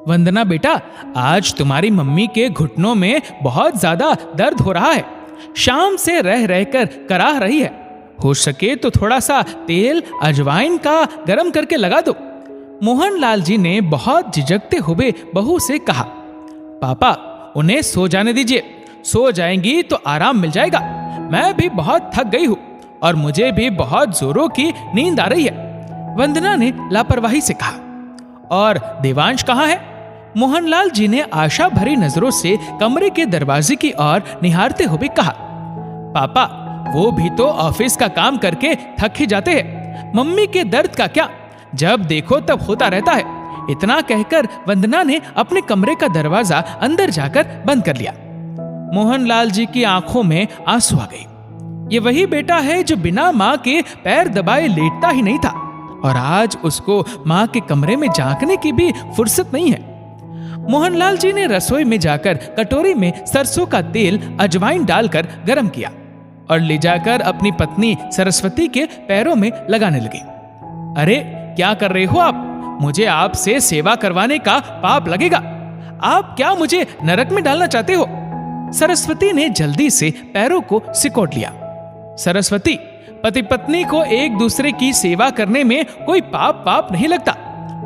वंदना बेटा, आज तुम्हारी मम्मी के घुटनों में बहुत ज्यादा दर्द हो रहा है। शाम से रह रहकर कराह रही है। हो सके तो थोड़ा सा तेल अजवाइन का गरम करके लगा दो। मोहनलाल जी ने बहुत झिझकते हुए बहू से कहा, पापा उन्हें सो जाने दीजिए, सो जाएंगी तो आराम मिल जाएगा। मैं भी बहुत थक गई हूँ और मुझे भी बहुत जोरों की नींद आ रही है। वंदना ने लापरवाही से कहा। और देवांश कहाँ है? मोहनलाल जी ने आशा भरी नजरों से कमरे के दरवाजे की ओर निहारते हुए कहा, पापा वो भी तो ऑफिस का काम करके थक ही जाते हैं। मम्मी के दर्द का क्या, जब देखो तब होता रहता है। इतना कहकर वंदना ने अपने कमरे का दरवाजा अंदर जाकर बंद कर लिया। मोहनलाल जी की आंखों में आंसू आ गए। ये वही बेटा है जो बिना माँ के पैर दबाए लेटता ही नहीं था और आज उसको माँ के कमरे में झांकने की भी फुर्सत नहीं है। मोहनलाल जी ने रसोई में जाकर कटोरी में सरसों का तेल अजवाइन डालकर गरम किया और ले जाकर अपनी पत्नी सरस्वती के पैरों में लगाने लगे। अरे क्या कर रहे हो आप? मुझे आपसे सेवा करवाने का पाप लगेगा। आप क्या मुझे नरक में डालना चाहते हो? सरस्वती ने जल्दी से पैरों को सिकोड़ लिया। सरस्वती, पति पत्नी को एक दूसरे की सेवा करने में कोई पाप नहीं लगता।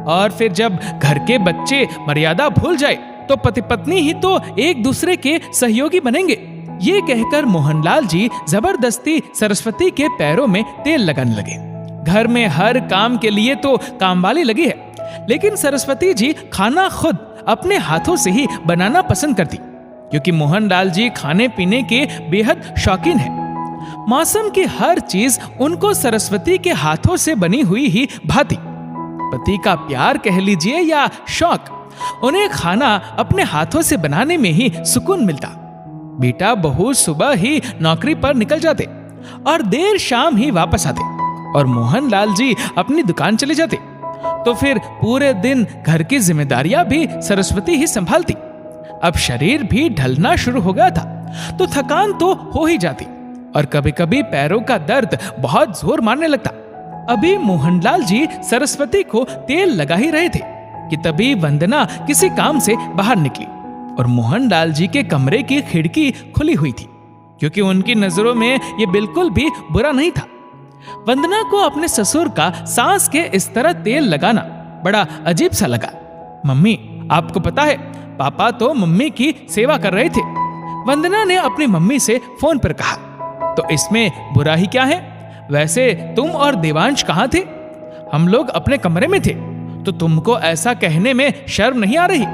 और फिर जब घर के बच्चे मर्यादा भूल जाए तो पति पत्नी ही तो एक दूसरे के सहयोगी बनेंगे। ये कहकर मोहनलाल जी जबरदस्ती सरस्वती के पैरों में तेल लगाने लगे। घर में हर काम के लिए तो कामवाली लगी है, लेकिन सरस्वती जी खाना खुद अपने हाथों से ही बनाना पसंद करती, क्योंकि मोहनलाल जी खाने पीने के बेहद शौकीन हैं। मौसम की हर चीज उनको सरस्वती के हाथों से बनी हुई ही भाती। पति का प्यार कह लीजिए या शौक, उन्हें खाना अपने हाथों से बनाने में ही सुकून मिलता। बेटा बहू सुबह ही नौकरी पर निकल जाते और देर शाम ही वापस आते और मोहनलाल जी अपनी दुकान चले जाते। तो फिर पूरे दिन घर की जिम्मेदारियां भी सरस्वती ही संभालती। अब शरीर भी ढलना शुरू हो गया था तो थकान तो हो ही जाती और कभी कभी पैरों का दर्द बहुत जोर मारने लगता। अभी मोहनलाल जी सरस्वती को तेल लगा ही रहे थे कि तभी वंदना किसी काम से बाहर निकली और मोहनलाल जी के कमरे की खिड़की खुली हुई थी, क्योंकि उनकी नजरों में ये बिल्कुल भी बुरा नहीं था। वंदना को अपने ससुर का सांस के इस तरह तेल लगाना बड़ा अजीब सा लगा। मम्मी, आपको पता है पापा तो मम्मी की सेवा कर रहे थे। वंदना ने अपनी मम्मी से फोन पर कहा। तो इसमें बुरा ही क्या है? वैसे तुम और देवांश कहाँ थे? हम लोग अपने कमरे में थे, तो तुमको ऐसा कहने में शर्म नहीं आ रही?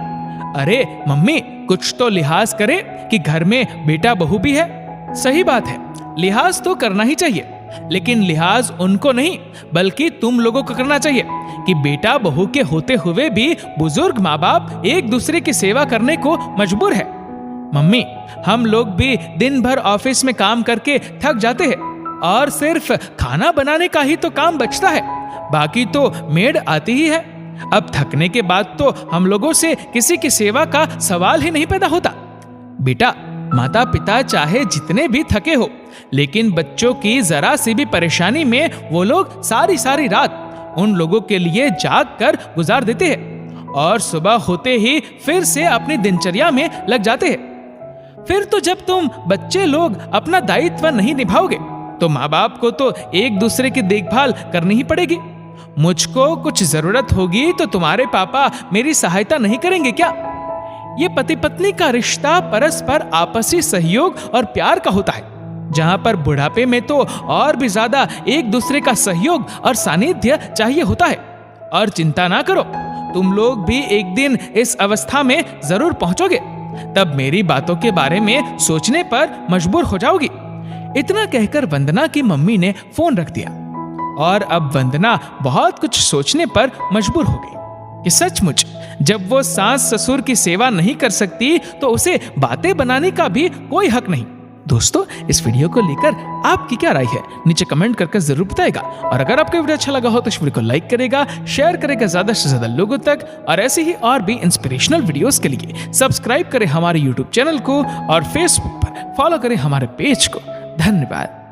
अरे मम्मी, कुछ तो लिहाज करे कि घर में बेटा बहू भी है। सही बात है, लिहाज तो करना ही चाहिए, लेकिन लिहाज उनको नहीं बल्कि तुम लोगों को करना चाहिए कि बेटा बहू के होते हुए भी बुजुर्ग माँ बाप एक दूसरे की सेवा करने को मजबूर है। मम्मी, हम लोग भी दिन भर ऑफिस में काम करके थक जाते हैं और सिर्फ खाना बनाने का ही तो काम बचता है, बाकी तो मेड आती ही है। अब थकने के बाद तो हम लोगों से किसी की सेवा का सवाल ही नहीं पैदा होता। बेटा, माता पिता चाहे जितने भी थके हो, लेकिन बच्चों की जरा सी भी परेशानी में वो लोग सारी सारी रात उन लोगों के लिए जाग कर गुजार देते हैं और सुबह होते ही फिर से अपनी दिनचर्या में लग जाते हैं। फिर तो जब तुम बच्चे लोग अपना दायित्व नहीं निभाओगे तो माँ बाप को तो एक दूसरे की देखभाल करनी ही पड़ेगी। मुझको कुछ जरूरत होगी तो तुम्हारे पापा मेरी सहायता नहीं करेंगे क्या? ये पति पत्नी का रिश्ता परस्पर आपसी सहयोग और प्यार का होता है, जहां पर बुढ़ापे में तो और भी ज्यादा एक दूसरे का सहयोग और सानिध्य चाहिए होता है। और चिंता ना करो, तुम लोग भी एक दिन इस अवस्था में जरूर पहुंचोगे, तब मेरी बातों के बारे में सोचने पर मजबूर हो जाओगी। इतना कहकर वंदना की मम्मी ने फोन रख दिया और अब वंदना बहुत कुछ सोचने पर मजबूर हो गई कि सचमुच जब वो सास ससुर की सेवा नहीं कर सकती तो उसे बातें बनाने का भी कोई हक नहीं। दोस्तों, इस वीडियो को लेकर आपकी क्या राय है नीचे कमेंट करके जरूर बताएगा। और अगर आपको वीडियो अच्छा लगा हो तो इस वीडियो को लाइक करेगा, शेयर करेगा ज्यादा से ज्यादा लोगों तक, और ऐसे ही और भी इंस्पिरेशनल वीडियोस के लिए सब्सक्राइब करें हमारे यूट्यूब चैनल को और फेसबुक पर फॉलो करें हमारे पेज को। धन्यवाद।